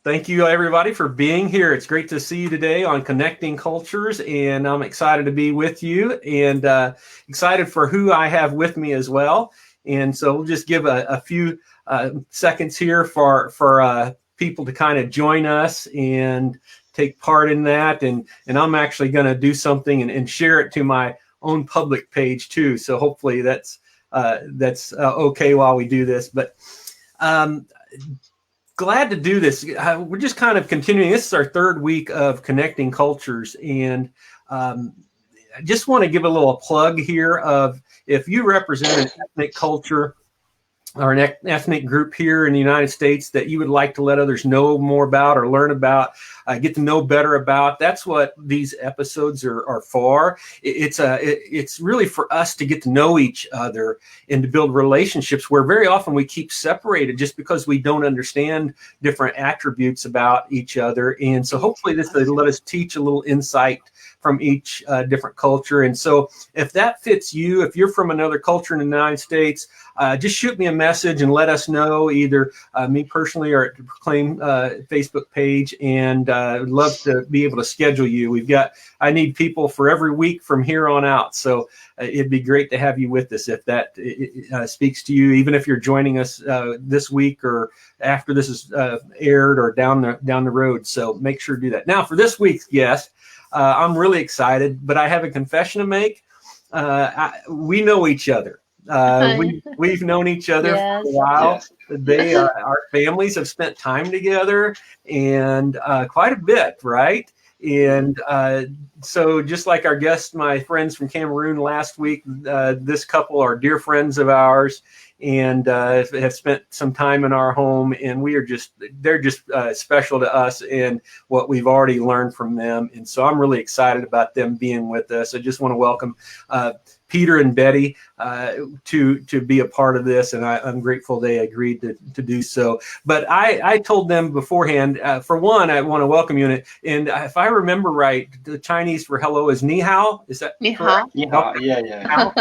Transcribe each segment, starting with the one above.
Thank you, everybody, for being here. It's great to see you today on Connecting Cultures, and I'm excited to be with you and excited for who I have with me as well. And so we'll just give a few seconds here for people to kind of join us and take part in that. And I'm actually going to do something and share it to my own public page too. So hopefully that's okay while we do this. But glad to do this. We're just kind of continuing. This is our third week of Connecting Cultures. And I just want to give a little plug here of if you represent an ethnic culture or an ethnic group here in the United States that you would like to let others know more about or learn about, get to know better about. That's what these episodes are for. It's really for us to get to know each other and to build relationships where very often we keep separated just because we don't understand different attributes about each other. And so hopefully this will let us teach a little insight from each different culture. And so if that fits you, if you're from another culture in the United States, just shoot me a message and let us know, either me personally or at the Proclaim Facebook page. And I'd love to be able to schedule you. I need people for every week from here on out. So it'd be great to have you with us if that speaks to you, even if you're joining us this week or after this is aired or down the road. So make sure to do that. Now for this week's guest, I'm really excited, but I have a confession to make. We know each other. We've known each other for a while. Yes. Our families have spent time together and quite a bit, right? And so just like our guests, my friends from Cameroon last week, this couple are dear friends of ours and have spent some time in our home, and they're just special to us and what we've already learned from them. And so I'm really excited about them being with us. I just want to welcome Peter and Betty to be a part of this, and I'm grateful they agreed to do so. But I told them beforehand, for one, I want to welcome you, and if I remember right, the Chinese for hello is ni hao. Is that ni hao? Ni hao, yeah.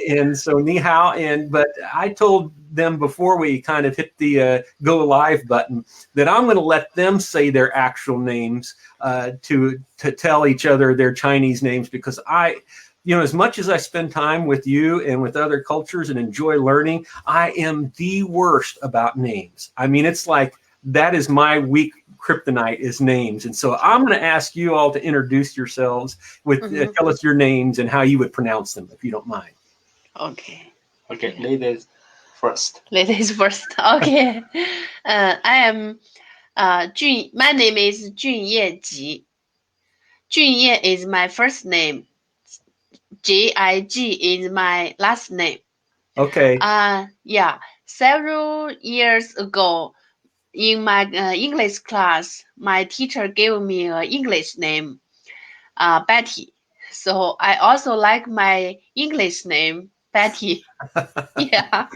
And so ni hao, but I told them before we kind of hit the go live button that I'm going to let them say their actual names to tell each other their Chinese names, because as much as I spend time with you and with other cultures and enjoy learning, I am the worst about names. I mean, it's like that is my weak kryptonite is names. And so I'm going to ask you all to introduce yourselves tell us your names and how you would pronounce them, if you don't mind. Okay, ladies first. Okay. I am Jun. My name is Junye Ji. Junye is my first name. Jig is my last name. Okay. Several years ago, in my English class, my teacher gave me an English name, Betty. So I also like my English name, Betty. Yeah.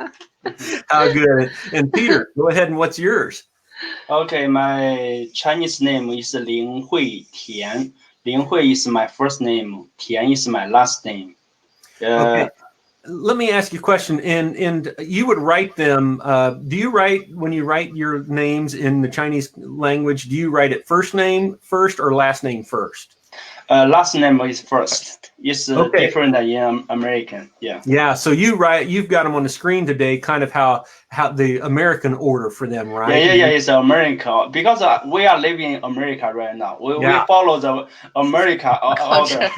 How good. And Peter, go ahead, and what's yours? Okay, my Chinese name is Lin Hui Tian. Lin Hui is my first name. Tian is my last name. Okay. Let me ask you a question. And you would write them. Do you write, when you write your names in the Chinese language, do you write it first name first or last name first? Last name is first. It's different than in American. Yeah. Yeah. So you've got them on the screen today, kind of how the American order for them, right? Yeah. It's America, because we are living in America right now. We follow the America order.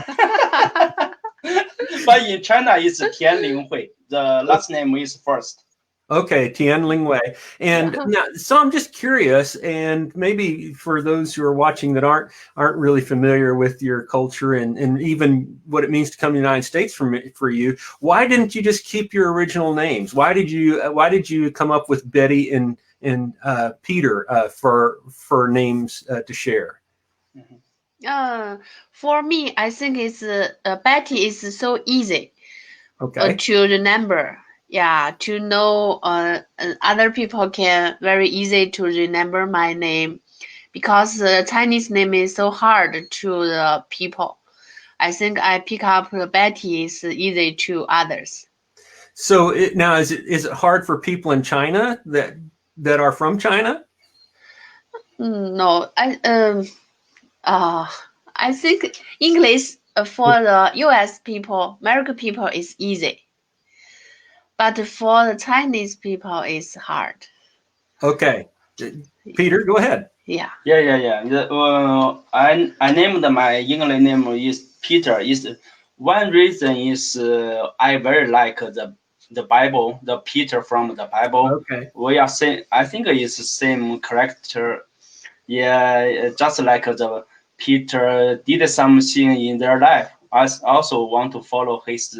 But in China, it's Tian Linghui. The last name is first. Okay, Tian Lingwei. And now, so I'm just curious, and maybe for those who are watching that aren't really familiar with your culture and even what it means to come to the United States for you, why didn't you just keep your original names? Why did you come up with Betty and Peter for names to share? For me, I think it's Betty is so easy to remember. Yeah, to know other people can very easy to remember my name, because the Chinese name is so hard to the people. I think I pick up Betty is easy to others. So now is it hard for people in China that are from China? No, I think English for the U.S. people, American people is easy, but for the Chinese people it's hard. Okay, Peter, go ahead. Yeah. I named my English name is Peter. Is one reason is I very like the Bible, the Peter from the Bible. Okay. We are same. I think it's the same character. Yeah, just like the Peter did something in their life. I also want to follow his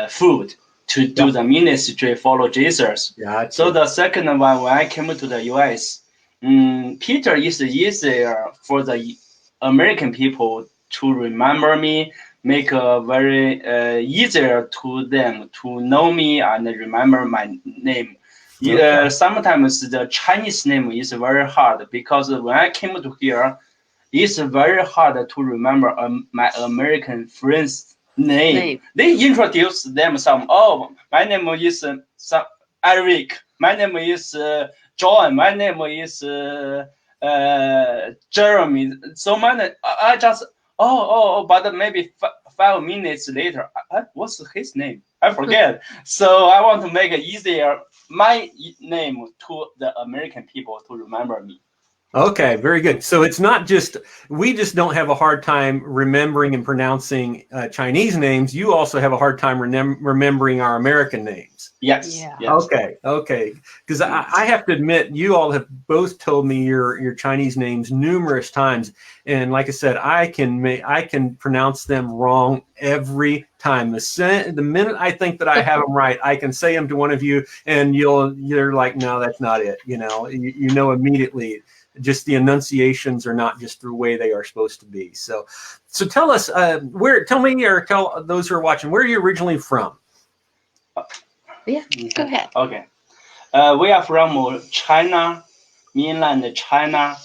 food to do the ministry, follow Jesus. Gotcha. So the second one, when I came to the US, Peter is easier for the American people to remember me, make a very easier to them to know me and remember my name. Okay. Sometimes the Chinese name is very hard because when I came to here, it's very hard to remember my American friends' name. They introduce them some. Oh, my name is Eric. My name is John. My name is Jeremy. So many. I just but maybe 5 minutes later, what's his name? I forget. So I want to make it easier my name to the American people to remember me. Okay, very good. So it's not just, we just don't have a hard time remembering and pronouncing Chinese names. You also have a hard time remembering our American names. Yes. Yeah. Yes. Okay. Because I have to admit, you all have both told me your Chinese names numerous times, and like I said, I can pronounce them wrong every time. The minute I think that I have them right, I can say them to one of you, and you're like, no, that's not it. You know immediately. Just the enunciations are not just the way they are supposed to be. So tell us tell me or tell those who are watching, where are you originally from? Yeah, go ahead. Okay. We are from China, mainland China.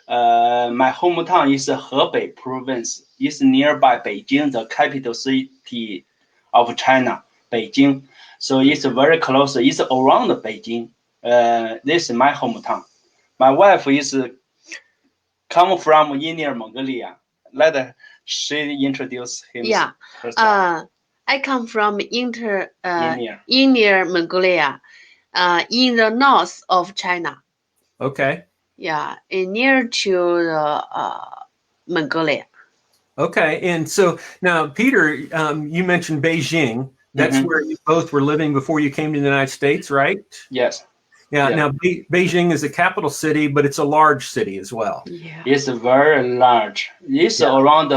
My hometown is Hebei province. It's nearby Beijing, the capital city of China, Beijing. So it's very close. It's around Beijing. This is my hometown. My wife is come from Inner Mongolia. Let she introduce himself. Yeah. I come from Inner Mongolia, in the north of China. Okay. Yeah, near to the Mongolia. Okay, and so now, Peter, you mentioned Beijing. That's where you both were living before you came to the United States, right? Yes. Yeah. Now, Beijing is a capital city, but it's a large city as well. Yeah. It's very large. It's around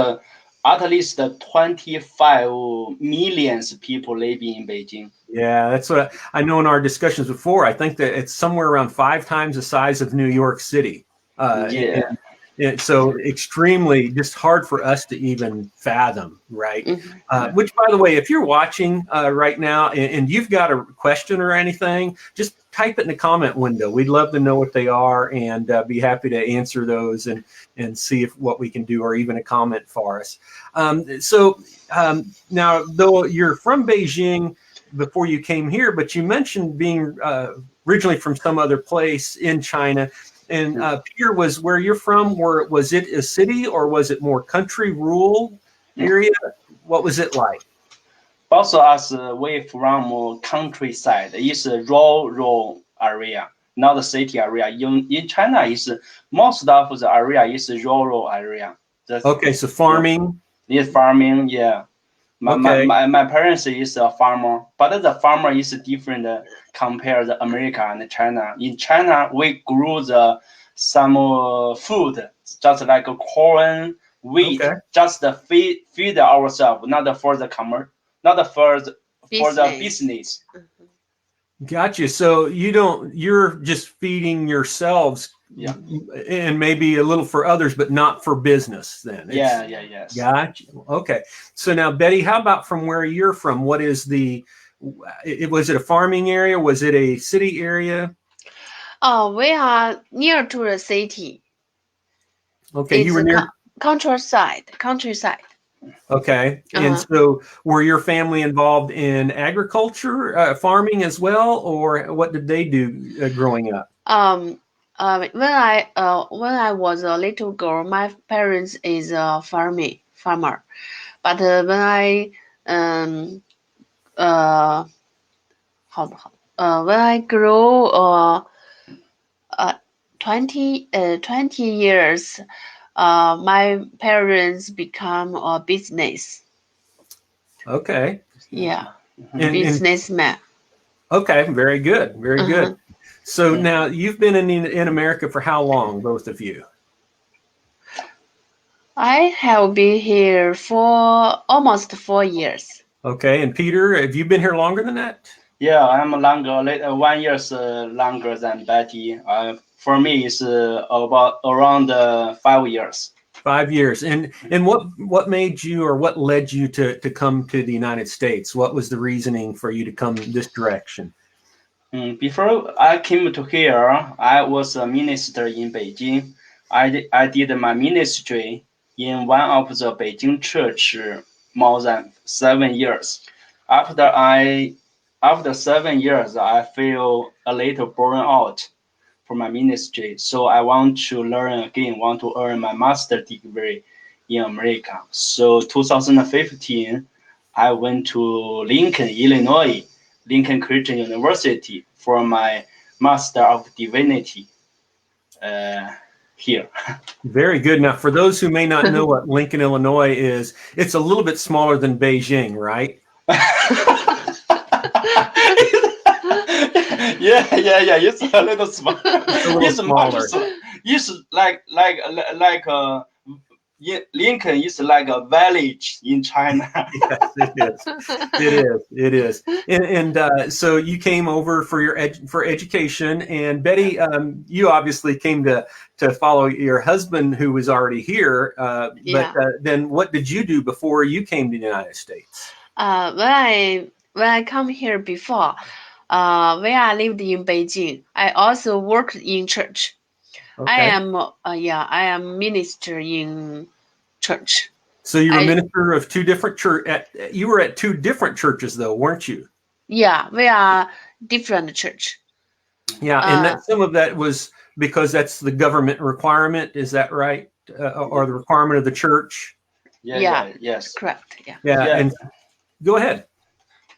at least 25 million people living in Beijing. Yeah, that's what I know in our discussions before. I think that it's somewhere around 5 times the size of New York City. And so extremely just hard for us to even fathom, right? Which, by the way, if you're watching right now and you've got a question or anything, just type it in the comment window. We'd love to know what they are and be happy to answer those and see what we can do, or even a comment for us. Now, though you're from Beijing before you came here, but you mentioned being originally from some other place in China. And Peter, was where you're from, was it a city or was it more country, rural area? What was it like? Also, as we from countryside, it's a rural area, not a city area. In China, most of the area is a rural area. Okay, so farming. It's farming, yeah. My parents is a farmer, but the farmer is different compared to America and China. In China, we grew some food, just like corn, wheat, just feed ourselves, not for the business. Gotcha. So you're just feeding yourselves, and maybe a little for others, but not for business then. Yes. Gotcha. Okay. So now, Betty, how about from where you're from? What is was it a farming area? Was it a city area? Oh, we are near to the city. Okay. You were near countryside. Okay. And so were your family involved in agriculture, farming as well, or what did they do growing up? When I was a little girl, my parents is a farmer. But when I when I grew 20 years, my parents become a business. Okay. Yeah, And businessman. okay, very good, very good. So now you've been in America for how long, both of you? I have been here for almost 4 years. Okay, and Peter, have you been here longer than that? Yeah, I'm longer, 1 year longer than Betty. For me, it's about around 5 years. 5 years. And what made you, or what led you to come to the United States? What was the reasoning for you to come this direction? Before I came to here, I was a minister in Beijing. I did my ministry in one of the Beijing church more than 7 years. After 7 years, I feel a little burned out for my ministry. So I want to learn again, want to earn my master degree in America. So 2015, I went to Lincoln, Illinois, Lincoln Christian University for my Master of Divinity here. Very good. Now, for those who may not know what Lincoln, Illinois is, it's a little bit smaller than Beijing, right? Yeah. It's a little small. It's smaller. It's like Lincoln is like a village in China. Yes, it is. And so you came over for education, and Betty, you obviously came to follow your husband who was already here. But then what did you do before you came to the United States? When I come here before, when I lived in Beijing, I also worked in church. Okay. I am minister in church. So you were minister of two different you were at two different churches though, weren't you? Yeah, we are different church. Yeah, and some of that was because that's the government requirement. Is that right? Or the requirement of the church? Yes. Correct. Yeah. And go ahead.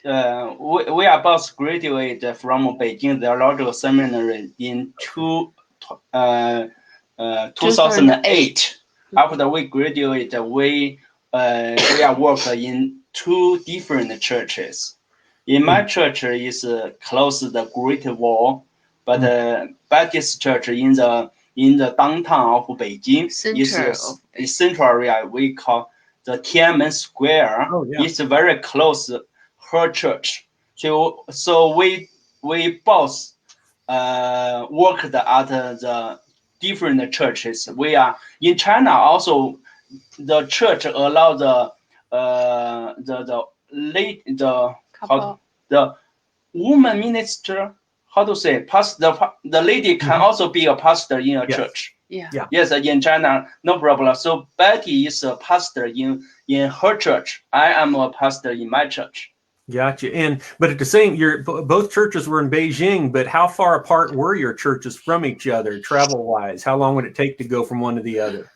We are both graduated from Beijing Theological Seminary in 2008. After we graduated, we are working in two different churches. In my church is close to the Great Wall, but Baptist church in the downtown of Beijing is a central area we call the Tiananmen Square. It's very close her church. So we both worked at the different churches. We are in China also. The church allow the woman minister. How to say pastor? The lady can also be a pastor in a church. Yes, in China, no problem. So Betty is a pastor in her church. I am a pastor in my church. Gotcha. But at the same, both churches were in Beijing, but how far apart were your churches from each other, travel-wise? How long would it take to go from one to the other?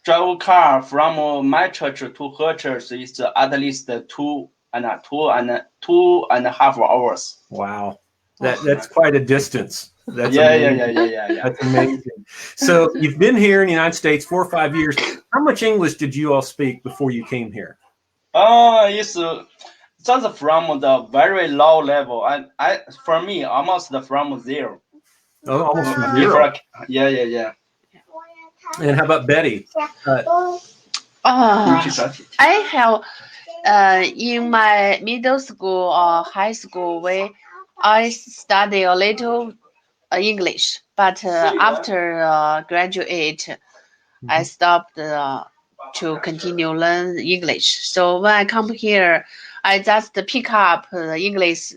Travel car from my church to her church is at least two and a half hours. Wow, that's quite a distance. That's amazing. That's amazing. So you've been here in the United States 4 or 5 years. How much English did you all speak before you came here? It's just from the very low level, and for me almost from zero. Oh, almost from zero. Yeah. And how about Betty? I have in my middle school or high school I study a little English, but after graduate, I stopped to continue learn English. So when I come here, I just pick up English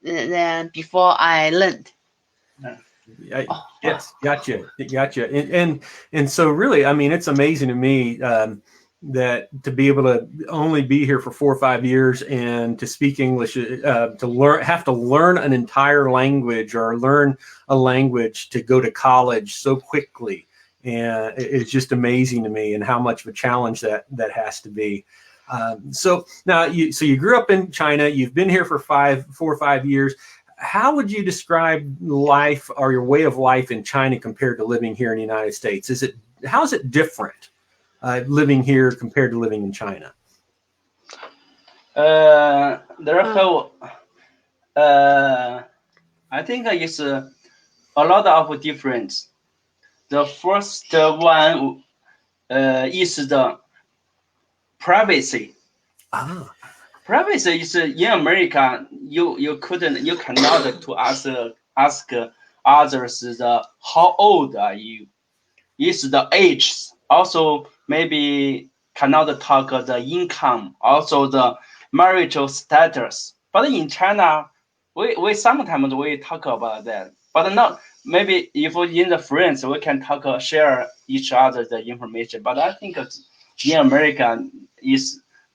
than before I learned. Yes, gotcha. And so really, I mean, it's amazing to me. that to be able to only be here for 4 or 5 years and to speak English, have to learn an entire language or learn a language to go to college so quickly. And it's just amazing to me and how much of a challenge that has to be. So now you grew up in China, you've been here for 4 or 5 years. How would you describe life or your way of life in China compared to living here in the United States? How is it different? Living here compared to living in China? I think it's a lot of difference. The first one is the privacy. Privacy is in America. You cannot to ask others how old are you. It's the age. Also, maybe cannot talk the income, also the marital status. But in China, we sometimes we talk about that. But not maybe if in the friends we can talk share each other the information. But I think in America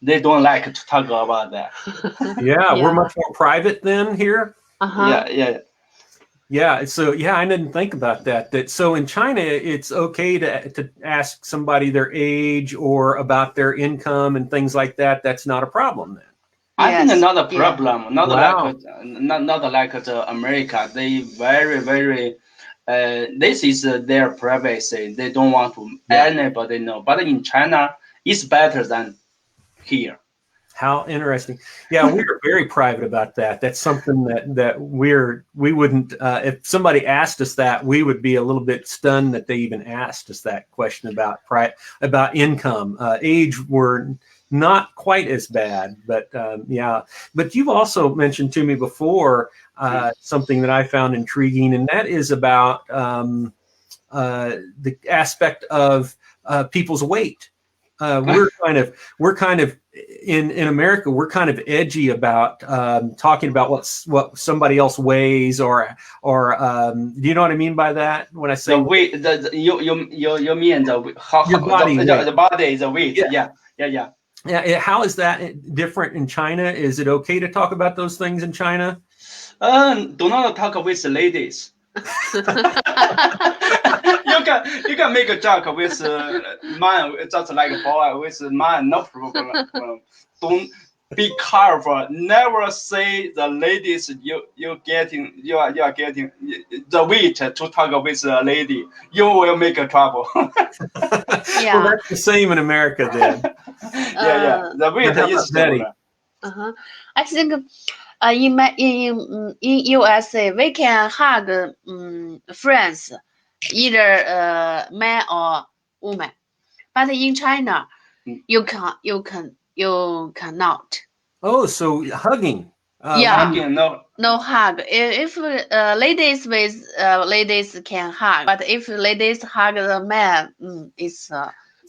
they don't like to talk about that. Yeah, we're much more private than here. Yeah. So I didn't think about that. So in China, it's okay to ask somebody their age or about their income and things like that. That's not a problem then. I think not a problem. Not like the America. They very very. This is their privacy. They don't want to anybody know. But in China, it's better than here. How interesting. Yeah, we are very private about that. That's something that we wouldn't, if somebody asked us that, we would be a little bit stunned that they even asked us that question about income. Age were not quite as bad, but But you've also mentioned to me before something that I found intriguing, and that is about the aspect of people's weight. We're kind of in America, we're kind of edgy about talking about what somebody else weighs or do you know what I mean by that when I say the weight? You mean the body is the weight? Yeah. How is that different in China? Is it okay to talk about those things in China? Do not talk with ladies. You can make a joke with man, just like a boy with man, no problem. Don't be careful. Never say the ladies you are getting the weight to talk with a lady. You will make a trouble. Well, that's the same in America then. The weight is steady. I think in USA we can hug friends, either man or woman, but in China you cannot. Oh, so hugging. Hugging, no hug. If ladies with ladies can hug, but if ladies hug the man, it's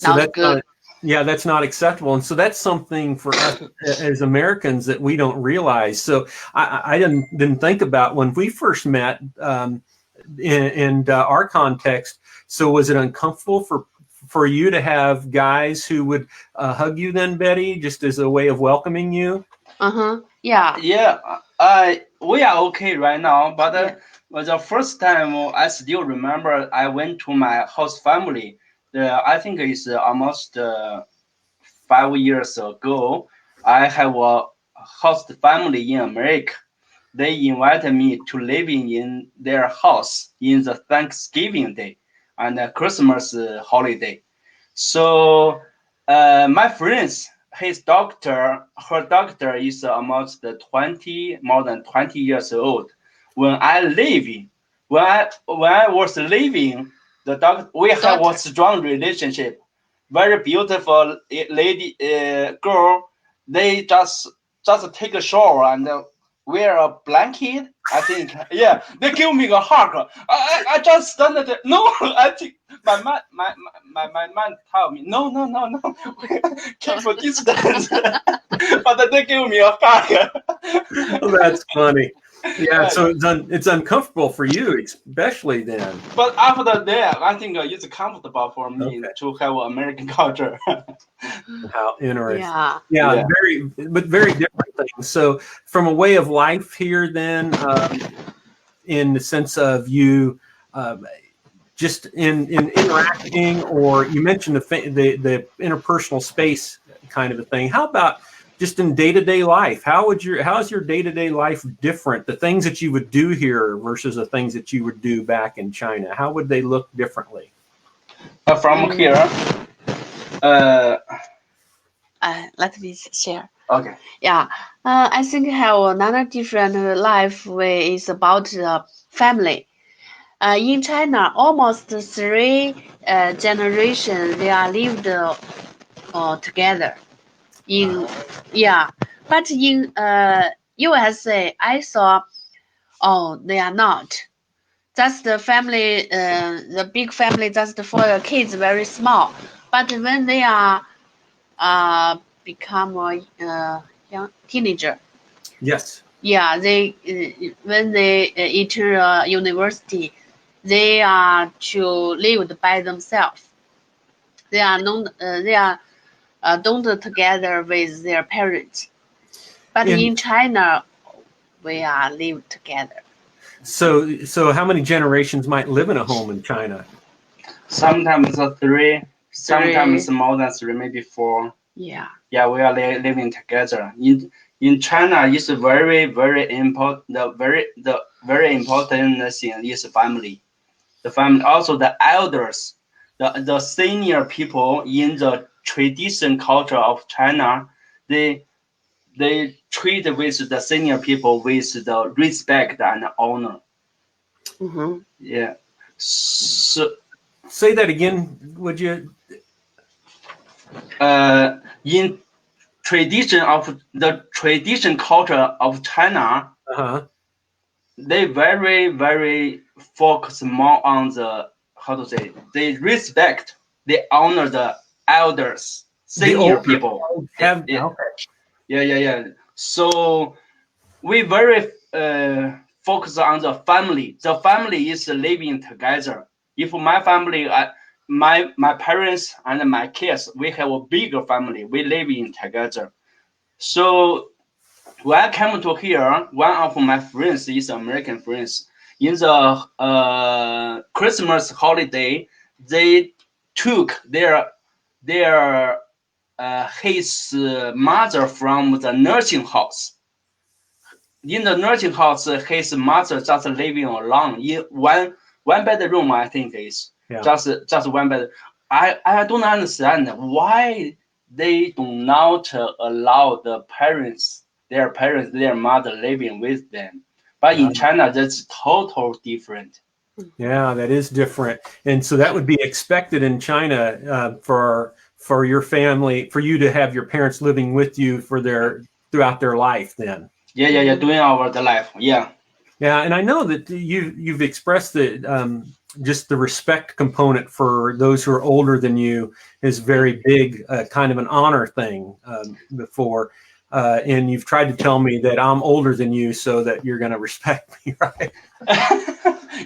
not good. That's not acceptable. And so that's something for us as Americans that we don't realize. So I didn't think about when we first met in our context. So was it uncomfortable for you to have guys who would hug you then, Betty, just as a way of welcoming you? Yeah. We are okay right now, but the first time I still remember I went to my host family. I think it's almost 5 years ago. I have a host family in America. They invited me to living in their house in the Thanksgiving Day and the Christmas holiday. So my friends, her doctor is almost more than 20 years old. When I was living, the doctor, we have a strong relationship. Very beautiful lady, girl. They just take a shower and wear a blanket. I think, they give me a hug. I just stand there. No, I think my man told me, no, keep a distance. But they give me a hug. That's funny. Yeah, so it's uncomfortable for you, especially then. But after that, I think it's comfortable for me to have American culture. How interesting. Yeah. Yeah, very different things. So from a way of life here then, in the sense of you just in interacting, or you mentioned the interpersonal space kind of a thing. How about just in day-to-day life? How's your day-to-day life different? The things that you would do here versus the things that you would do back in China, how would they look differently? From here, let me share. Okay. Yeah, I think have another different life way is about the family. In China, almost 3 generations they are lived together. But in USA, I saw, they are not. Just the family, the big family, just for the kids, very small. But when they are become a young teenager, Yes. yeah, they when they enter university, they are to live by themselves. They are don't together with their parents. But in China, we are live together. So how many generations might live in a home in China? Sometimes 3, sometimes more than 3, maybe 4. Yeah. Yeah, we are living together. In China, it's very important. The very important thing is family. The family, also the elders, the senior people in the tradition culture of China, they treat with the senior people with the respect and honor. Mm-hmm. Yeah. So say that again, would you? In the tradition culture of China, they very focus more on the, how to say, they respect, they honor the elders, senior people. Yeah. So we very focus on the family. The family is living together. If my family, my parents and my kids, we have a bigger family. We live in together. So when I came to here, one of my friends is American friends. In the Christmas holiday, they took his mother from the nursing house. In the nursing house, his mother just living alone in one bedroom. I think is just one bed. I don't understand why they do not allow their mother living with them. But in China, that's total different. Yeah, that is different, and so that would be expected in China for your family, for you to have your parents living with you throughout their life. Then. Yeah, doing the life. Yeah. Yeah, and I know that you've expressed that just the respect component for those who are older than you is very big, kind of an honor thing before. And you've tried to tell me that I'm older than you so that you're going to respect me, right?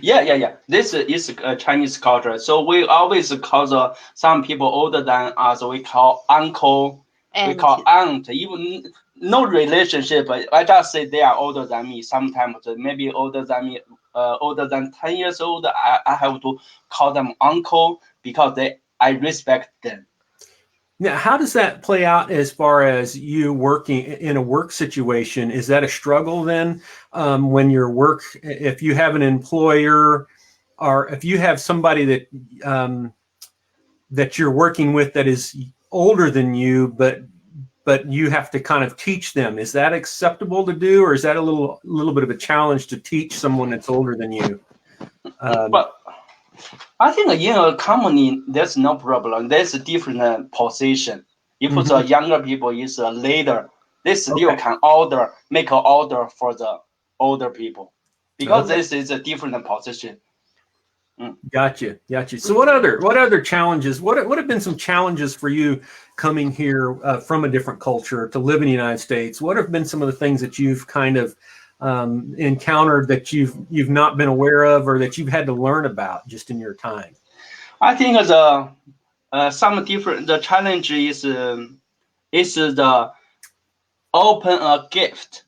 Yeah. This is a Chinese culture. So we always call some people older than us, we call uncle, we call aunt, even no relationship. I just say they are older than me. Sometimes maybe older than me, older than 10 years old. I have to call them uncle because I respect them. Now, how does that play out as far as you working in a work situation? Is that a struggle then when if you have an employer or if you have somebody that you're working with that is older than you, but you have to kind of teach them? Is that acceptable to do, or is that a little bit of a challenge to teach someone that's older than you? But I think in a company, there's no problem. There's a different position. If the younger people is a leader, they still can make an order for the older people, because this is a different position. Gotcha. So what other challenges? What have been some challenges for you coming here from a different culture to live in the United States? What have been some of the things that you've kind of encountered that you've not been aware of or that you've had to learn about just in your time? I think some different. The challenge is the open a gift.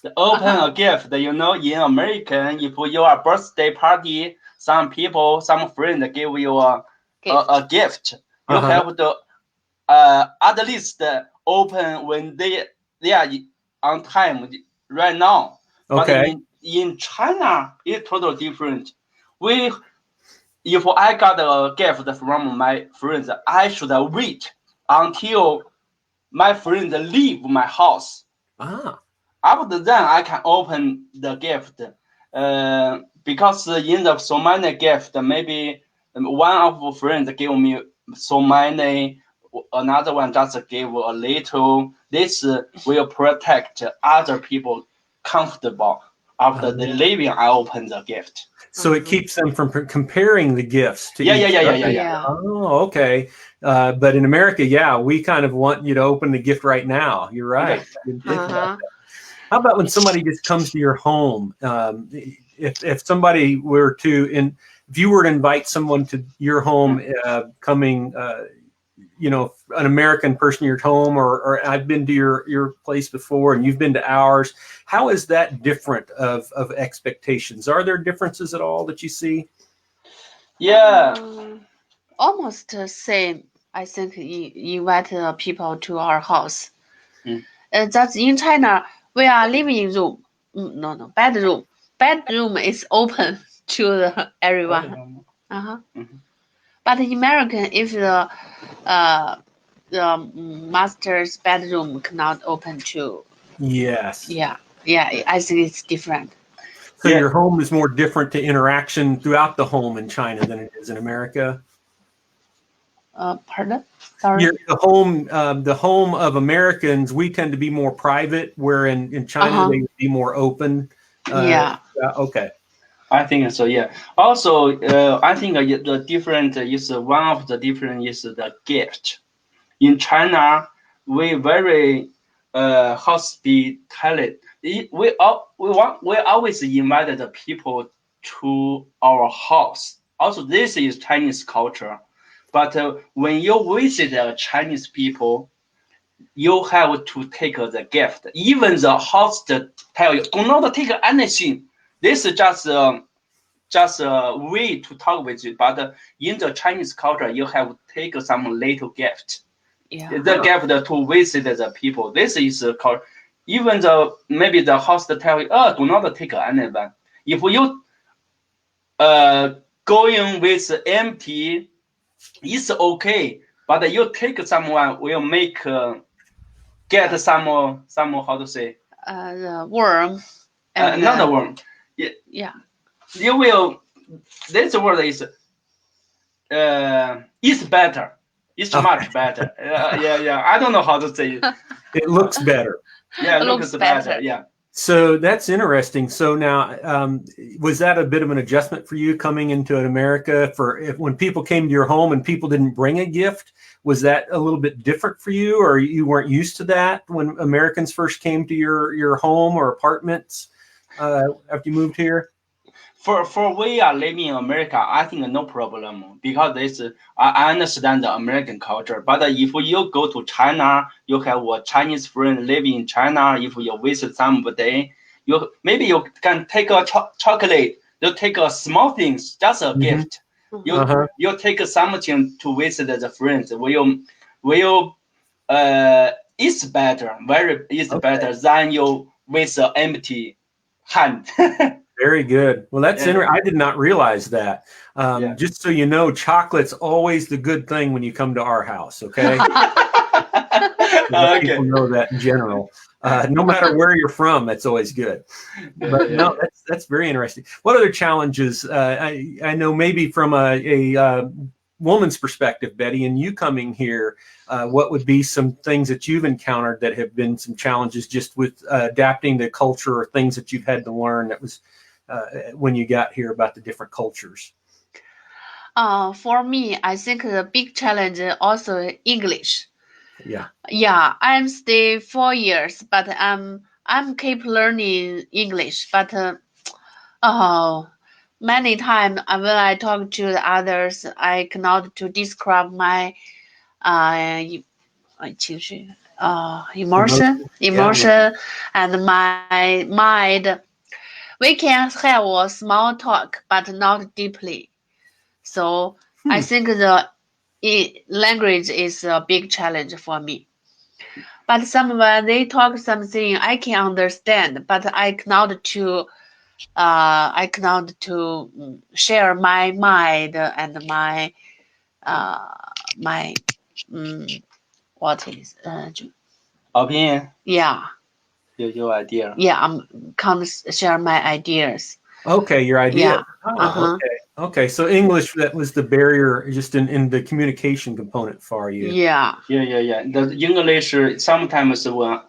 The open a gift. You know, in American, if you are birthday party, some friend give you a gift. You have to at least open when they are on time right now. Okay. But in China, it's totally different. If I got a gift from my friends, I should wait until my friends leave my house. After then, I can open the gift. Because in the so many gifts, maybe one of friends give me so many, another one just give a little. This will protect other people comfortable. After they leaving, I open the gift. So it keeps them from comparing the gifts to Yeah. Oh, okay. But in America, we kind of want you to open the gift right now. You're right. I didn't think about that. How about when somebody just comes to your home? If somebody were to, if you were to invite someone to your home, coming, an American person to your home, or I've been to your place before and you've been to ours, how is that different of expectations? Are there differences at all that you see? Yeah. Almost the same. I think invite people to our house. That's in China. We are living in room. No, bedroom. Bedroom is open to everyone. But in American, if the master's bedroom cannot open to. Yes. Yeah. I think it's different. So your home is more different to interaction throughout the home in China than it is in America? Pardon? Sorry. The home of Americans, we tend to be more private, where in China they would be more open. Okay. I think so. Yeah. Also, I think the different is one of the different is the gift. In China, we very hospitality. We always invite the people to our house. Also, this is Chinese culture. But when you visit the Chinese people, you have to take the gift. Even the host tell you, do not take anything. This is just a way to talk with you. But in the Chinese culture, you have to take some little gift. The gift to visit the people. This is called. Even maybe the host tell you, do not take anyone. If you going with empty, it's okay. But you take someone will get some how to say the worm. Not the worm. Yeah. You will. This word is it's better. It's much better. Yeah. I don't know how to say it. It looks better. Yeah, it looks better. Yeah. So that's interesting. So now, was that a bit of an adjustment for you coming into America? When people came to your home and people didn't bring a gift, was that a little bit different for you, or you weren't used to that when Americans first came to your home or apartments after you moved here? For we are living in America, I think no problem, because I understand the American culture. But if you go to China, you have a Chinese friend living in China. If you visit somebody, maybe you can take a chocolate. You take a small things, just a gift. You take something to visit the friends. It's better, better than you with an empty hand. Very good. Well, that's interesting. I did not realize that. Just so you know, chocolate's always the good thing when you come to our house. Okay. People know that in general. No matter where you're from, that's always good. But no, that's very interesting. What other challenges? I know maybe from a woman's perspective, Betty, and you coming here, what would be some things that you've encountered that have been some challenges just with adapting to culture, or things that you've had to learn that was when you got here about the different cultures? For me, I think the big challenge is also English. Yeah. I'm stay 4 years, but I'm I'm keep learning English, but oh, many times when I talk to the others, I cannot to describe my情绪, emotion, and my mind. We can have a small talk, but not deeply. So I think the language is a big challenge for me. But someone they talk something I can understand, but I cannot to share my mind and my my what is opinion. Yeah. Your idea. Yeah, I'm can't share my ideas. Okay, your idea. Yeah. Okay. So English, that was the barrier just in the communication component for you. Yeah. The English, sometimes when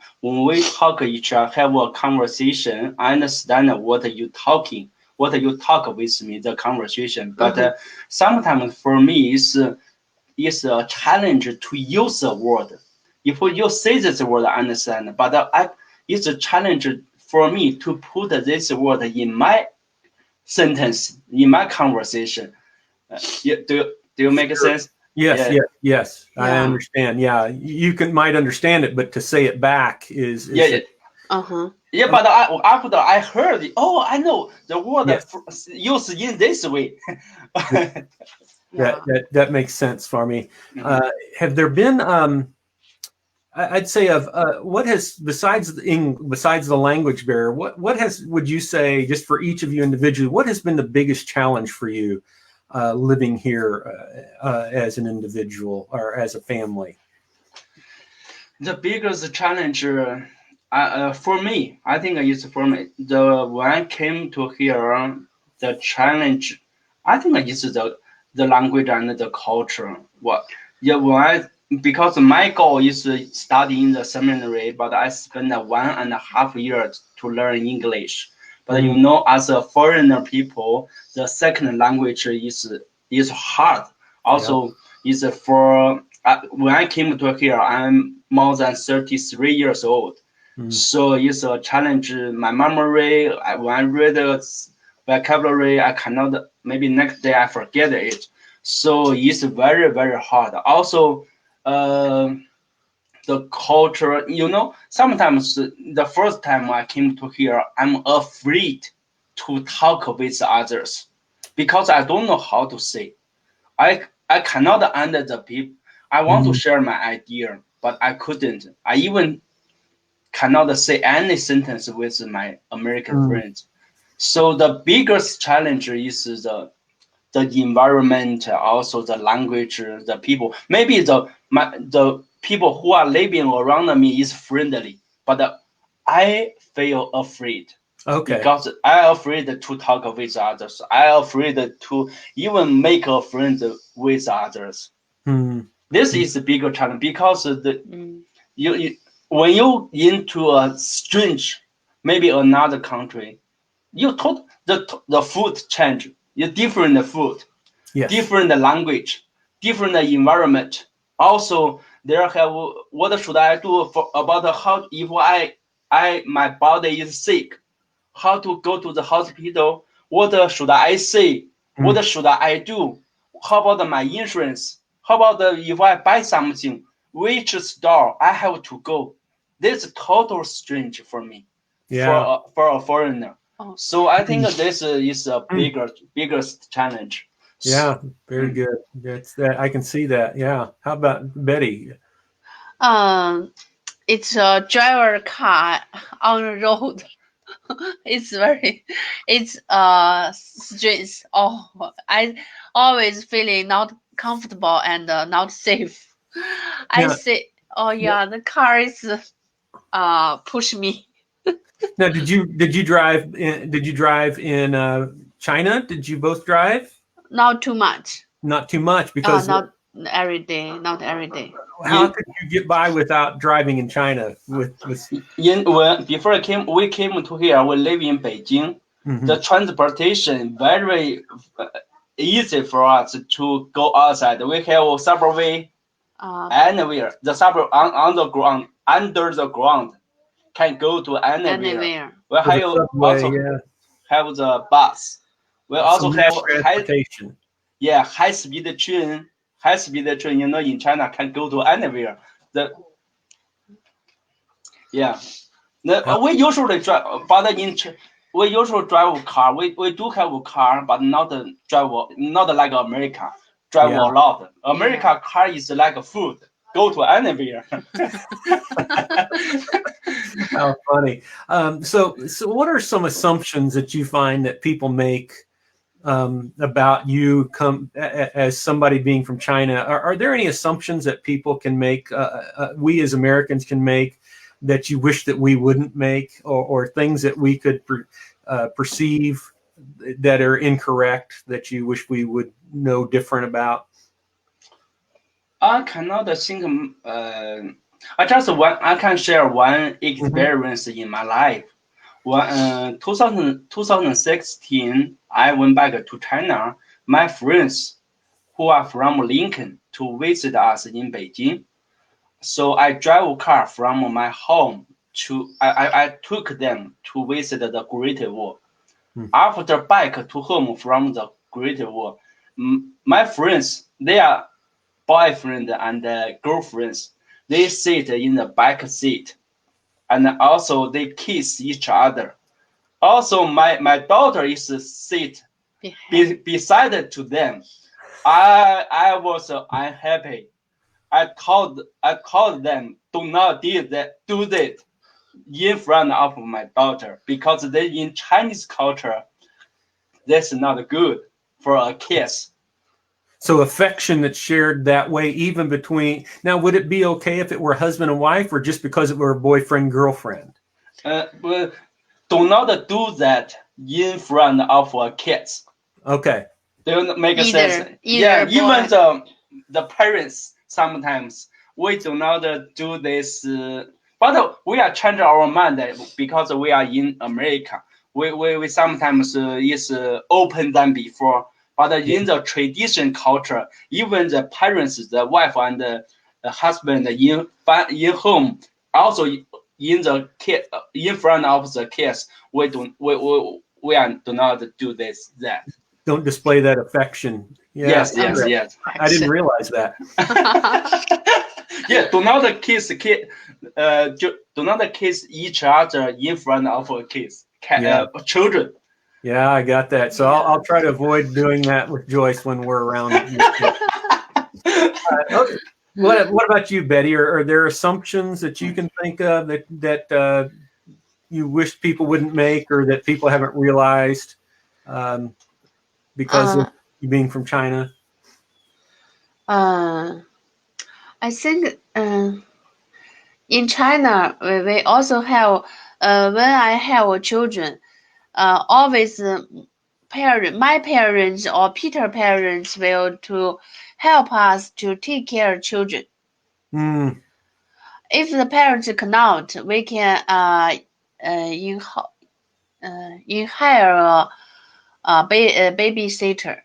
we talk each other, have a conversation, I understand what you talk with me, the conversation. But sometimes for me, it's a challenge to use a word. If you say this word, I understand. But it's a challenge for me to put this word in my sentence, in my conversation. Do you make sense? Yes. I understand. Yeah, you might understand it, but to say it back is Yeah, but after I heard it, I know the word used in this way. That makes sense for me. Have there been I'd say what has besides the language barrier, would you say, just for each of you individually, what has been the biggest challenge for you living here as an individual or as a family? The biggest challenge for me, I think it's for me. When I came to here, the challenge, I think it's the language and the culture. Because my goal is study in the seminary, but I spent 1.5 years to learn English. But as a foreigner people, the second language is hard. Also, is for when I came to here, I'm more than 33 years old. So it's a challenge. My memory, when I read the vocabulary, I cannot, maybe next day I forget it. So it's very, very hard. Also, the culture, sometimes the first time I came to here, I'm afraid to talk with others because I don't know how to say. I cannot under the people. I want to share my idea, but I couldn't. I even cannot say any sentence with my American friends. So the biggest challenge is the environment, also the language, the people. Maybe the people who are living around me is friendly, but I feel afraid. Okay. Because I afraid to talk with others. I afraid to even make a friend with others. This is a bigger challenge because when you into a strange, maybe another country, you told the food change. You different food, different language, different environment. Also, there have what should I do about how if my body is sick, how to go to the hospital? What should I say? What should I do? How about my insurance? How about if I buy something? Which store I have to go? This is total strange for me. For a foreigner. So I think this is a biggest challenge. Yeah, very good. That's that. I can see that. Yeah. How about Betty? It's a driver car on the road. It's streets. I always feeling not comfortable and not safe. I say, the car is push me. Now, did you drive in China? Did you both drive? Not too much. Not too much because not every day. Not every day. How could you get by without driving in China? Before we came to here, we live in Beijing. The transportation very easy for us to go outside. We have a subway anywhere. The subway under the ground. can go to anywhere. Anywhere. We For the have subway, also yeah. have the bus. We also Some mass have transportation. high-speed train. High-speed train, in China can go to anywhere. We usually drive, but we usually drive a car. We do have a car, but not like America. Drive a lot. America car is like a food. Go to anywhere. How funny. So what are some assumptions that you find that people make about you as somebody being from China? Are there any assumptions that people can make, we as Americans can make, that you wish that we wouldn't make, or things that we could perceive that are incorrect that you wish we would know different about? I cannot think. I can share one experience in my life. When 2016, I went back to China. My friends who are from Lincoln to visit us in Beijing. So I drive a car from my home I took them to visit the Great Wall. After back to home from the Great Wall, my friends, they are boyfriend and girlfriends. They sit in the back seat, and also they kiss each other. Also, my daughter is sit beside to them. I was unhappy. I called them, do not do that in front of my daughter, because they in Chinese culture, that's not good for a kiss. So affection that's shared that way, even between. Now, would it be okay if it were husband and wife, or just because it were boyfriend girlfriend? But do not do that in front of a kids. Okay. Don't make sense. Even the parents sometimes we do not do this, but we are changing our mind because we are in America. We sometimes is open than before. But in the tradition culture, even the parents, the wife and the husband in home, also in the kid, in front of the kids, we do not do that. Don't display that affection. Yeah. Yes. I didn't realize that. Do not kiss do not kiss each other in front of kids, children. Yeah, I got that. So I'll try to avoid doing that with Joyce when we're around. Okay. What about you, Betty? Are there assumptions that you can think of that you wish people wouldn't make, or that people haven't realized because of you being from China? I think in China we also have when I have children. Always my parents or Peter's parents will to help us to take care of children. If the parents cannot, we can hire a babysitter.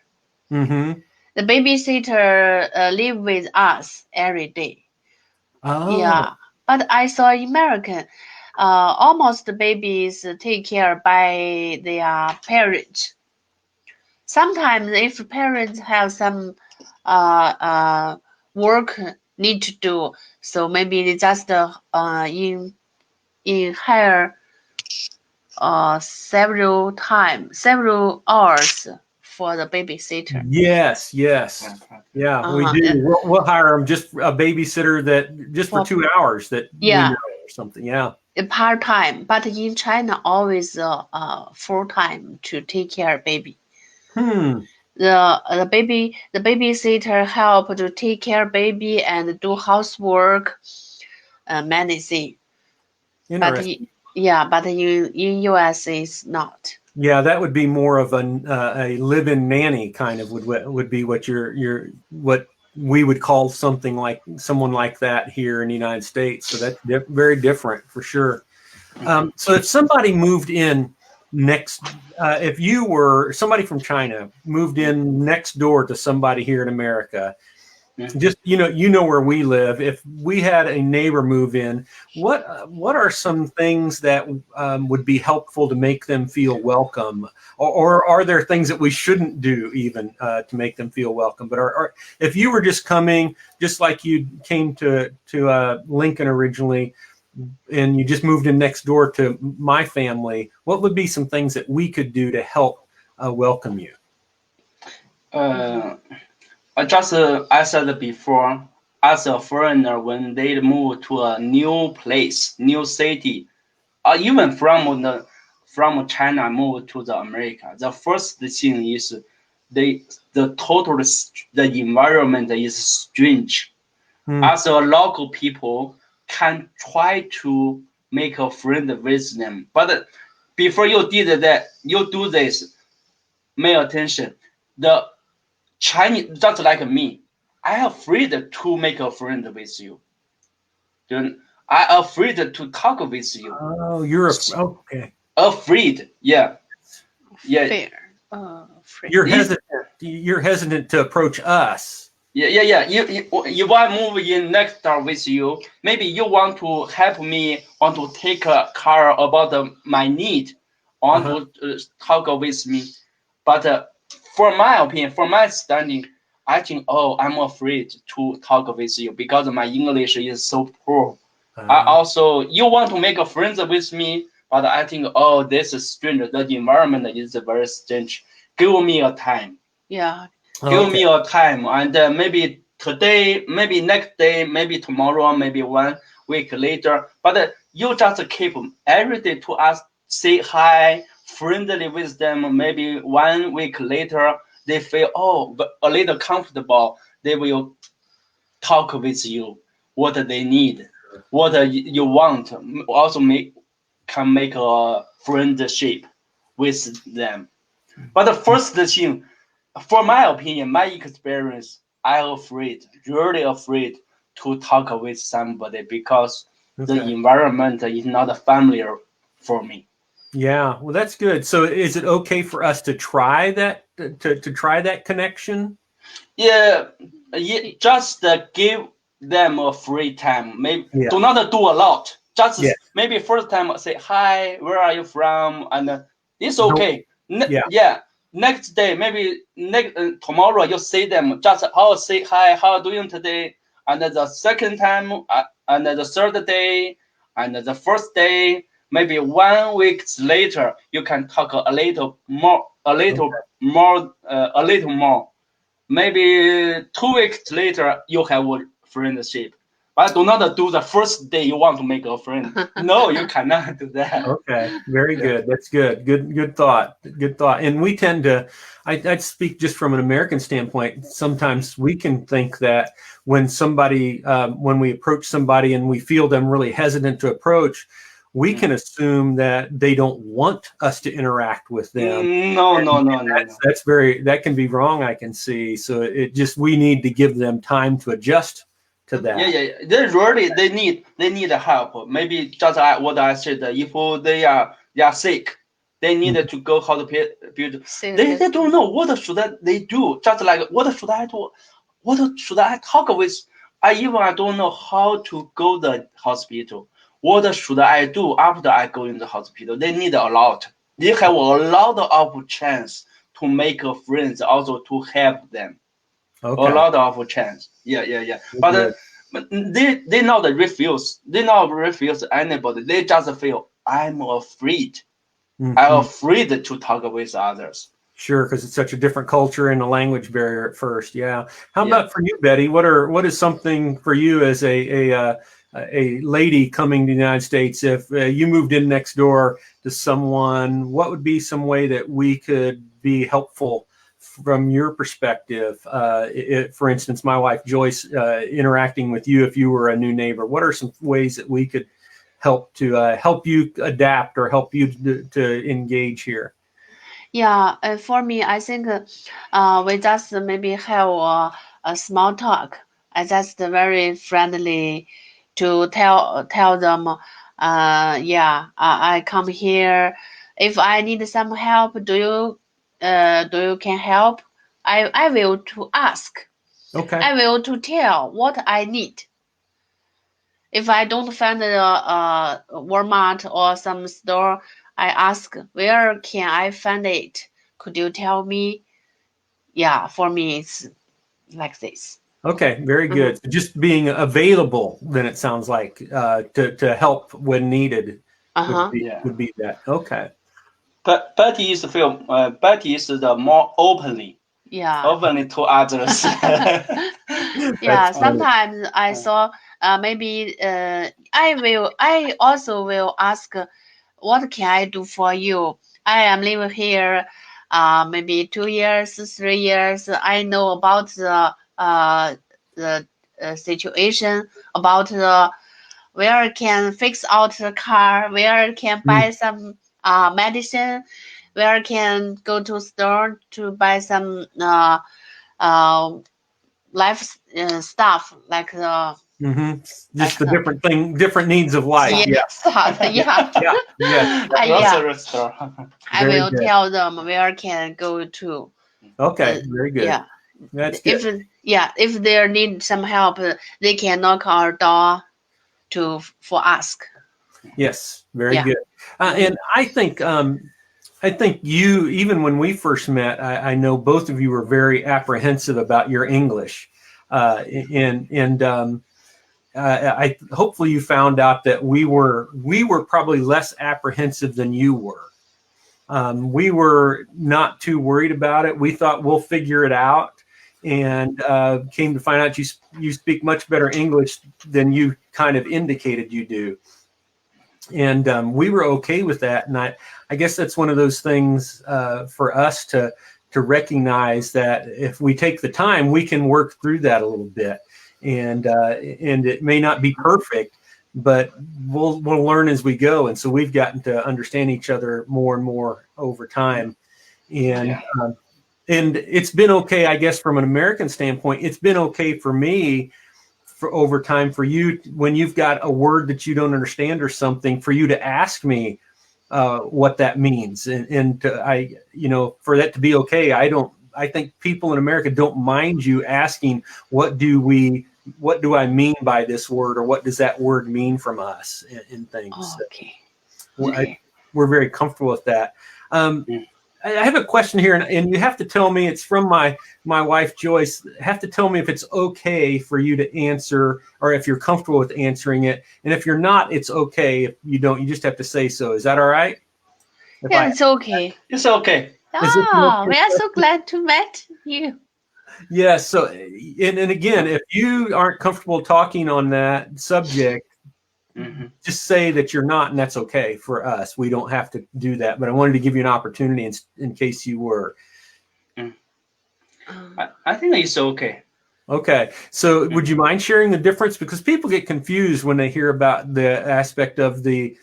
Mm-hmm. The babysitter live with us every day. Oh. Yeah, but I saw American. Almost the babies take care by their parents. Sometimes if parents have some work need to do, so maybe they just in hire several hours for the babysitter. Yes. Yeah, we do. We'll hire them, just a babysitter that just for 2 hours that we know or something. Yeah. Part-time, but in China always full-time to take care of baby. The babysitter help to take care of baby and do housework, many things. But in US it's not. Yeah, that would be more of a live-in nanny kind of would be what what we would call someone like that here in the United States. So that's very different for sure. So if somebody moved in if you were somebody from China moved in next door to somebody here in America, just you know where we live. If we had a neighbor move in, what are some things that would be helpful to make them feel welcome, or are there things that we shouldn't do even to make them feel welcome? But if you were just coming, just like you came to Lincoln originally, and you just moved in next door to my family, what would be some things that we could do to help welcome you? Just I said before, as a foreigner, when they move to a new place, new city, or even from China move to the America, the first thing is the environment is strange. As a local people can try to make a friend with them, but before you did that, you do this, pay attention. The Chinese, just like me, I afraid to make a friend with you. Then I afraid to talk with you. Oh, you're okay. Afraid, yeah. Fair. You're hesitant. You're hesitant to approach us. Yeah. If I move in next door with you, maybe you want to help me, want to take care about my need, want to talk with me, but. For my opinion, for my standing, I think, I'm afraid to talk with you because my English is so poor. I also, you want to make a friend with me, but I think, this is strange. The environment is very strange. Give me a time. Yeah. Give me a time, and maybe today, maybe next day, maybe tomorrow, maybe 1 week later. But you just keep every day to us, say hi, friendly with them. Maybe 1 week later, they feel a little comfortable. They will talk with you what they need, what you want. Also can make a friendship with them. But the first thing, for my opinion, my experience, I'm really afraid to talk with somebody because the environment is not familiar for me. Yeah, well, that's good. So, is it okay for us to try that to try that connection? Yeah, just give them a free time. Maybe do not do a lot. Just maybe first time say hi, where are you from, and it's okay. Next day, maybe tomorrow you see them. Just say hi, how are you doing today? And the second time, and the third day, and the first day, maybe 1 week later, you can talk a little more. Maybe 2 weeks later, you have a friendship. But do not do the first day you want to make a friend. No, you cannot do that. Okay, very good. That's good. Good thought. Good thought. And we tend to, I'd speak just from an American standpoint. Sometimes we can think that when we approach somebody and we feel them really hesitant to approach, we can assume that they don't want us to interact with them. No. That can be wrong, I can see. So we need to give them time to adjust to that. Yeah. They need help. Maybe just what I said. If they are sick, they need to go hospital. They don't know what should they do. Just like what should I do? What should I talk with? I don't know how to go to the hospital. What should I do after I go in the hospital? They need a lot. They have a lot of chance to make friends, also to help them. Okay. A lot of chance. Yeah. But they not refuse. They not refuse anybody. They just feel I'm afraid. I'm afraid to talk with others. Sure, because it's such a different culture and a language barrier at first. Yeah. How about for you, Betty? What is something for you as a lady coming to the United States? If you moved in next door to someone, what would be some way that we could be helpful from your perspective? For instance, my wife Joyce interacting with you if you were a new neighbor. What are some ways that we could help you adapt or help you to engage here? Yeah, for me, I think we just maybe have a small talk. I just very friendly to tell them, I come here. If I need some help, do you can help? I will to ask. Okay. I will to tell what I need. If I don't find the Walmart or some store, I ask, where can I find it? Could you tell me? Yeah, for me, it's like this. Okay, very good. So just being available, then it sounds like to help when needed Uh-huh. would be that. Okay. But Betty is Betty is the more openly to others. Yeah, That's sometimes I saw maybe I also will ask, what can I do for you? I am living here maybe 2 years, 3 years. I know about the situation, about the where I can fix out the car, where I can buy some medicine, where I can go to store to buy some life stuff like the just the different needs of life. Yeah. yeah. Yeah. Grocery store. I Very will good. tell them where I can go to. Okay. Very good. Yeah. That's good. If they need some help, they can knock our door for ask. Yes. Very good. And I think you, even when we first met, I know both of you were very apprehensive about your English, I hopefully you found out that we were probably less apprehensive than you were. We were not too worried about it. We thought we'll figure it out, and came to find out you speak much better English than you kind of indicated you do. And we were okay with that. And I guess that's one of those things for us to recognize that if we take the time, we can work through that a little bit. And it may not be perfect, but we'll learn as we go. And so we've gotten to understand each other more and more over time. And it's been okay, I guess, from an American standpoint. It's been okay for me for over time, for you, when you've got a word that you don't understand or something, for you to ask me what that means, and for that to be okay. I think people in America don't mind you asking, what do I mean by this word, or what does that word mean from us, and things. Oh, okay. We're very comfortable with that. I have a question here, and you have to tell me. It's from my wife Joyce. Have to tell me if it's okay for you to answer, or if you're comfortable with answering it. And if you're not, it's okay. If you don't, you just have to say so. Is that all right? It's okay. It's okay. Oh, we are so glad to meet you. Yeah. So, and again, if you aren't comfortable talking on that subject, just say that you're not, and that's okay for us. We don't have to do that, but I wanted to give you an opportunity in case you were. I think it's okay. Okay. So would you mind sharing the difference? Because people get confused when they hear about the aspect of the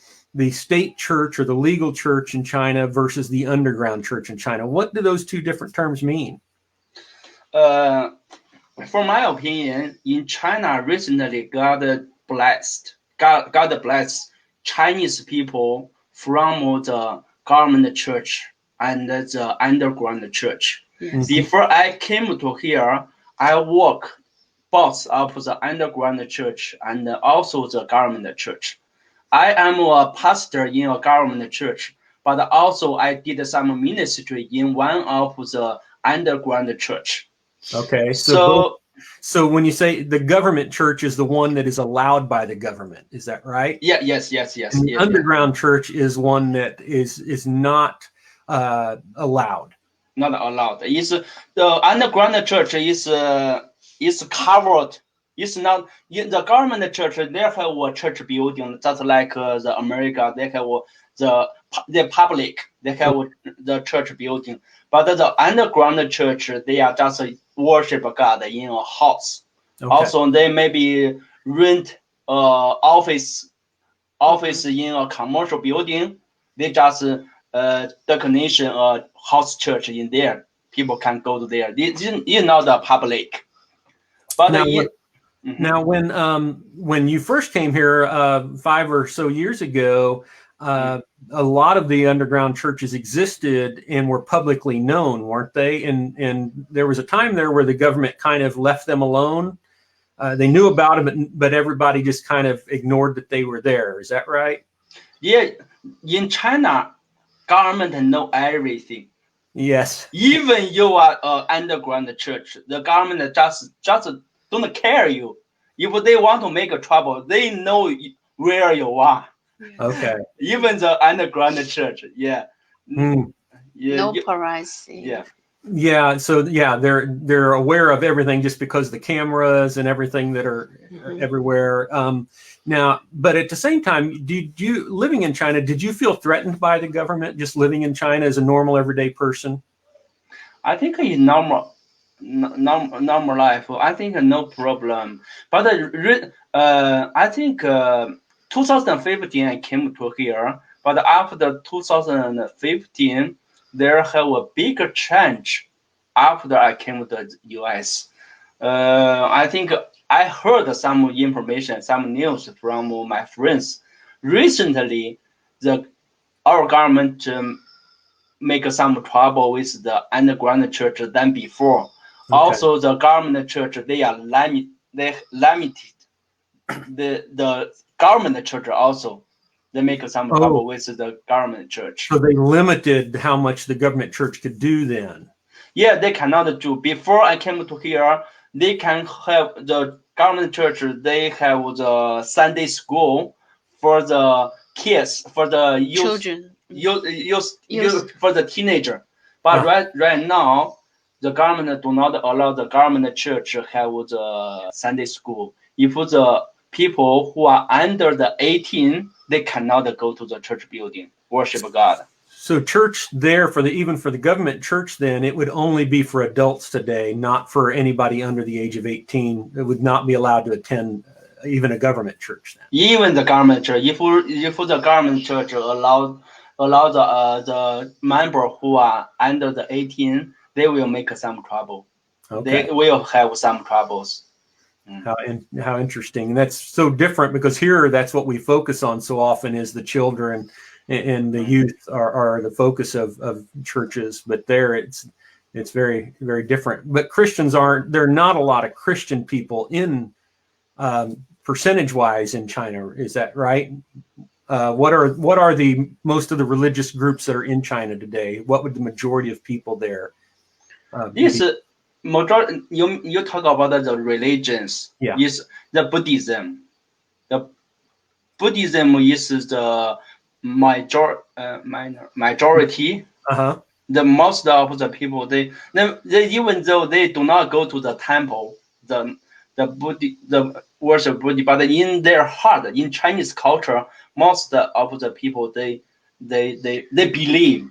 state church or the legal church in China versus the underground church in China. What do those two different terms mean? For my opinion, in China recently, God blessed Chinese people from the government church and the underground church. Yes. Before I came to here, I work both of the underground church and also the government church. I am a pastor in a government church, but also I did some ministry in one of the underground church. Okay, so when you say the government church is the one that is allowed by the government, is that right? Yeah, yes. And the underground church is one that is not allowed. Not allowed. Is the underground church is covered. It's not in the government church. They have a church building, just like the America. They have the public. They have the church building. But the underground church, they are just worship God in a house. Okay. Also, they maybe rent office in a commercial building. They just declination a house church in there. People can go to there. It's not the public. But now, when you first came here 5 or so years ago, a lot of the underground churches existed and were publicly known, weren't they? And there was a time there where the government kind of left them alone. They knew about them, but everybody just kind of ignored that they were there. Is that right? Yeah, in China, government know everything. Yes. Even you are an underground church, the government just don't care you. If they want to make a trouble, they know where you are. Okay. Even the underground church, yeah. Mm. Yeah. No privacy. Yeah. Yeah. So yeah, they're aware of everything just because the cameras and everything that are everywhere. Now, but at the same time, did you living in China? Did you feel threatened by the government just living in China as a normal everyday person? I think in normal life, I think no problem. But I think 2015 I came to here, but after 2015 there have a bigger change after I came to the US. I think I heard some information, some news from my friends. Recently, our government make some trouble with the underground church than before. Okay. Also, the government church they limited the government church also. They make some trouble with the government church. So they limited how much the government church could do then. Yeah, they cannot do. Before I came to here, they can have the government church. They have the Sunday school for the kids, for the youth, children, youth for the teenager. But right now, the government do not allow the government church have the Sunday school. If the people who are under the 18, they cannot go to the church building, worship God. So church there even for the government church, then it would only be for adults today, not for anybody under the age of 18. It would not be allowed to attend even a government church then. Even the government church, if the government church allow the member who are under the 18, they will make some trouble. Okay. They will have some troubles. How interesting. And that's so different because here that's what we focus on so often is the children and the youth are the focus of churches, but there it's very, very different. But there are not a lot of Christian people in percentage wise in China. Is that right? What are the most of the religious groups that are in China today? What would the majority of people there Yes, majority, you talk about the religions. Yeah. Is the Buddhism. The Buddhism is the majority. Uh-huh. The most of the people they even though they do not go to the temple, the worship Buddha, but in their heart, in Chinese culture, most of the people they believe.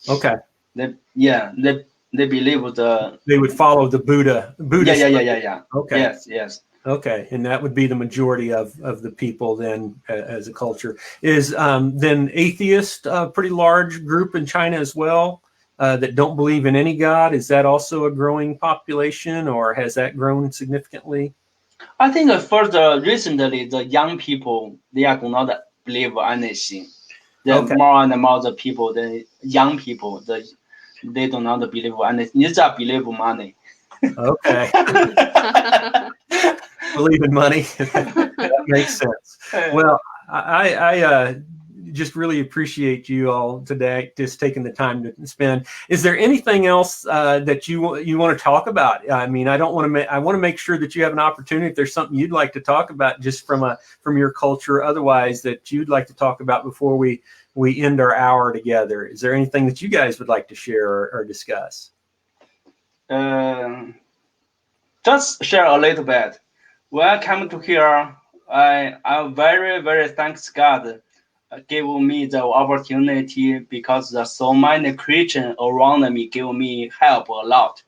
Okay. They believe they would follow the Buddha. Yeah. Okay. Yes. Okay, and that would be the majority of the people then as a culture. Is then atheist a pretty large group in China as well that don't believe in any God? Is that also a growing population, or has that grown significantly? I think recently the young people they do not believe anything. More and more the people, the young people, they do not believe anything. They just believe money. Okay. Believe in money. That makes sense. Well, I just really appreciate you all today, just taking the time to spend. Is there anything else that you want to talk about? I mean, I want to make sure that you have an opportunity. If there's something you'd like to talk about, just from your culture, otherwise that you'd like to talk about before we end our hour together. Is there anything that you guys would like to share or discuss? Just share a little bit. When I come to here, I'm very, very thanks God gave me the opportunity because there's so many Christians around me give me help a lot.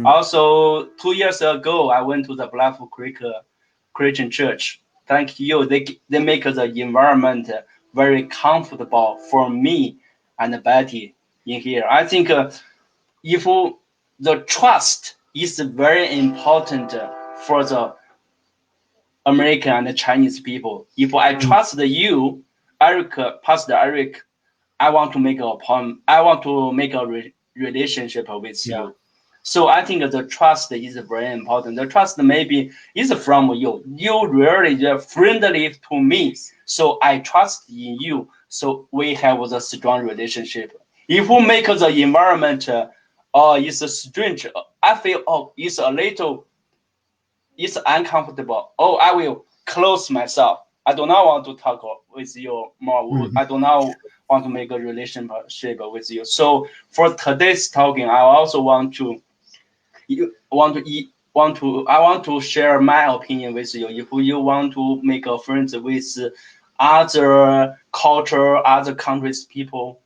Also, 2 years ago, I went to the Bluff Creek Christian Church. Thank you. They make the environment very comfortable for me and Betty in here. I think if the trust is very important for the American and Chinese people. If I trust you, Pastor Eric, I want to make a relationship with you. So I think the trust is very important. The trust maybe is from you. You really are friendly to me, so I trust in you. So we have a strong relationship. If we make the environment is strange, I feel it's uncomfortable. I will close myself. I do not want to talk with you more. Mm-hmm. I do not want to make a relationship with you. So for today's talking, I also want to share my opinion with you. If you want to make a friends with other culture, other countries people,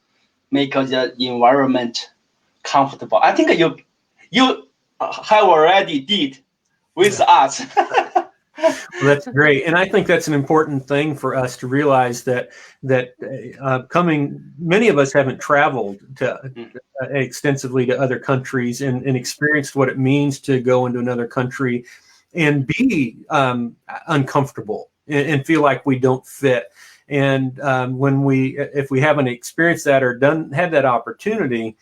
make the environment comfortable. I think you have already did with us. Well, that's great, and I think that's an important thing for us to realize that many of us haven't traveled extensively to other countries and experienced what it means to go into another country and be uncomfortable and feel like we don't fit. And if we haven't experienced that or had that opportunity,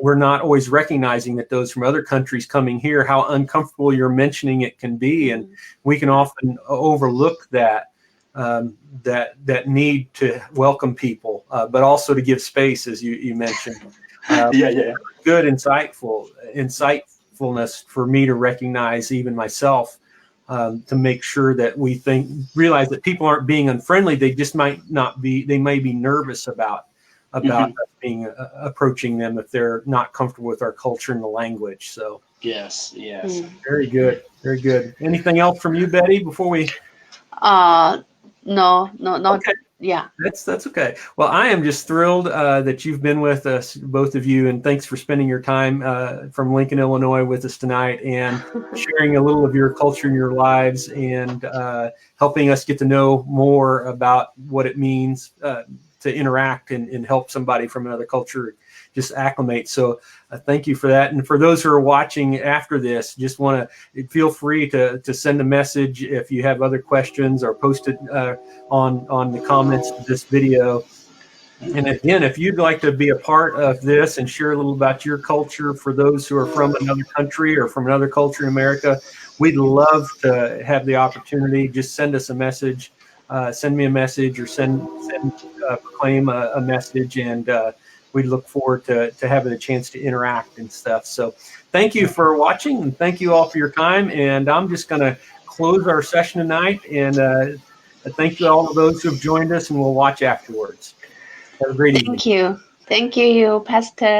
we're not always recognizing that those from other countries coming here, how uncomfortable you're mentioning it can be. And we can often overlook that need to welcome people, but also to give space, as you mentioned. Good insightfulness for me to recognize, even myself, to make sure that we realize that people aren't being unfriendly. They just may be nervous about us being approaching them if they're not comfortable with our culture and the language. So yes. Very good. Anything else from you, Betty, before we? No. Okay. Yeah. That's okay. Well, I am just thrilled that you've been with us, both of you, and thanks for spending your time from Lincoln, Illinois with us tonight and sharing a little of your culture and your lives and helping us get to know more about what it means to interact and help somebody from another culture just acclimate. So thank you for that. And for those who are watching after this, just want to feel free to send a message if you have other questions or post it on the comments of this video. And again, if you'd like to be a part of this and share a little about your culture for those who are from another country or from another culture in America, we'd love to have the opportunity. Just send us a message. Send me a message or proclaim a message, and we look forward to having a chance to interact and stuff. So thank you for watching, and thank you all for your time. And I'm just going to close our session tonight, and thank you all of those who have joined us, and we'll watch afterwards. Have a great evening. Thank you, Pastor.